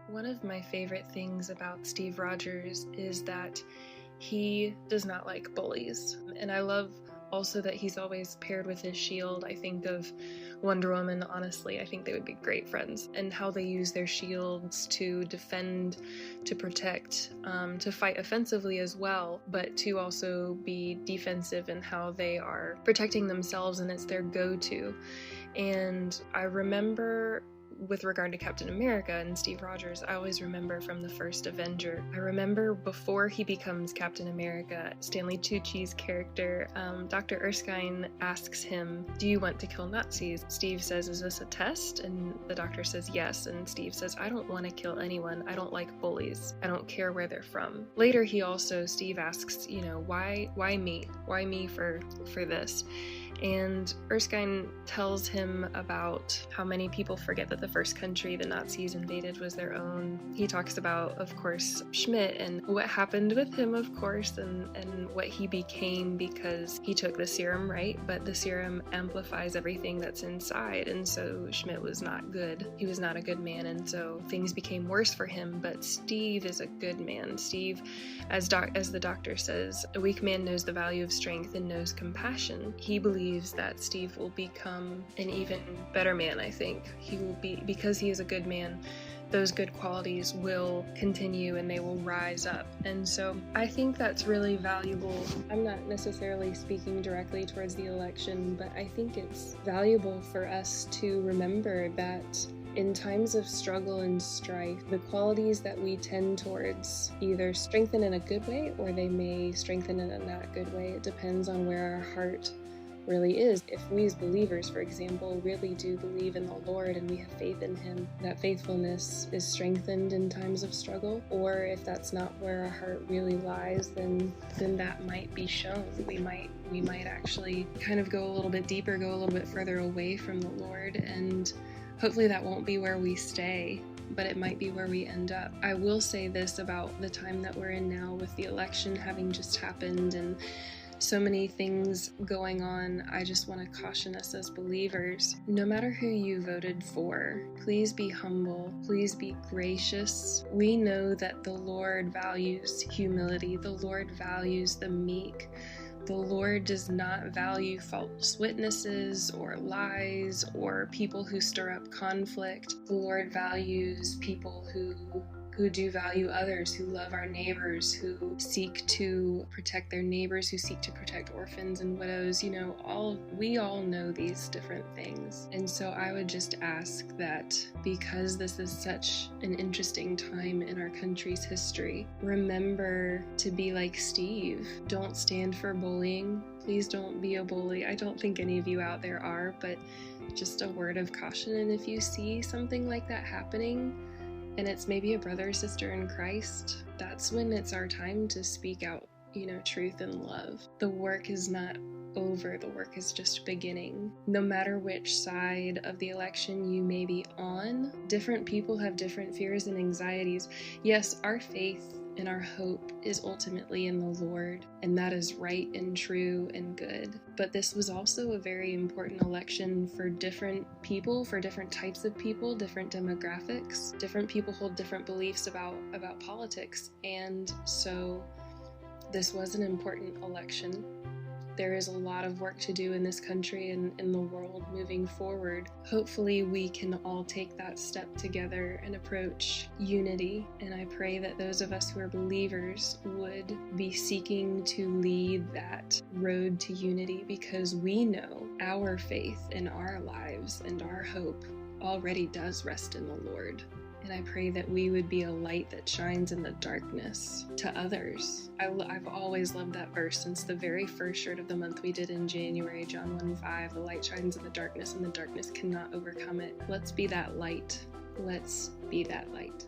One of my favorite things about Steve Rogers is that he does not like bullies. And I love also that he's always paired with his shield. I think of Wonder Woman, honestly. I think they would be great friends. And how they use their shields to defend, to protect, to fight offensively as well, but to also be defensive in how they are protecting themselves, and it's their go-to. And I remember with regard to Captain America and Steve Rogers, I always remember from the first Avenger. I remember before he becomes Captain America, Stanley Tucci's character, Dr. Erskine asks him, "Do you want to kill Nazis?" Steve says, "Is this a test?" And the doctor says, "Yes." And Steve says, "I don't want to kill anyone. I don't like bullies. I don't care where they're from." Later, Steve asks, why me? Why me for this? And Erskine tells him about how many people forget that the first country the Nazis invaded was their own. He talks about, of course, Schmidt and what happened with him, of course, and what he became because he took the serum, right? But the serum amplifies everything that's inside, and so Schmidt was not good. He was not a good man, and so things became worse for him. But Steve is a good man. Steve, as the doctor says, a weak man knows the value of strength and knows compassion. He believes that Steve will become an even better man, I think. He will be, because he is a good man, those good qualities will continue and they will rise up. And so I think that's really valuable. I'm not necessarily speaking directly towards the election, but I think it's valuable for us to remember that in times of struggle and strife, the qualities that we tend towards either strengthen in a good way or they may strengthen in a not good way. It depends on where our heart really is. If we as believers, for example, really do believe in the Lord and we have faith in Him, that faithfulness is strengthened in times of struggle. Or if that's not where our heart really lies, then that might be shown. We might actually kind of go a little bit deeper, go a little bit further away from the Lord, and hopefully that won't be where we stay, but it might be where we end up. I will say this about the time that we're in now with the election having just happened and so many things going on. I just want to caution us as believers, no matter who you voted for, please be humble, please be gracious. We know that the Lord values humility, the Lord values the meek. The Lord does not value false witnesses or lies or people who stir up conflict. The Lord values people who do value others, who love our neighbors, who seek to protect their neighbors, who seek to protect orphans and widows. We all know these different things. And so I would just ask that because this is such an interesting time in our country's history, remember to be like Steve. Don't stand for bullying. Please don't be a bully. I don't think any of you out there are, but just a word of caution. And if you see something like that happening, and it's maybe a brother or sister in Christ, that's when it's our time to speak out, truth and love. The work is not over. The work is just beginning. No matter which side of the election you may be on, different people have different fears and anxieties. Yes, our faith and our hope is ultimately in the Lord, and that is right and true and good. But this was also a very important election for different people, for different types of people, different demographics. Different people hold different beliefs about politics, and so this was an important election. There is a lot of work to do in this country and in the world moving forward. Hopefully we can all take that step together and approach unity. And I pray that those of us who are believers would be seeking to lead that road to unity, because we know our faith in our lives and our hope already does rest in the Lord. And I pray that we would be a light that shines in the darkness to others. I've always loved that verse since the very first shirt of the month we did in January, John 1:5, the light shines in the darkness and the darkness cannot overcome it. Let's be that light. Let's be that light.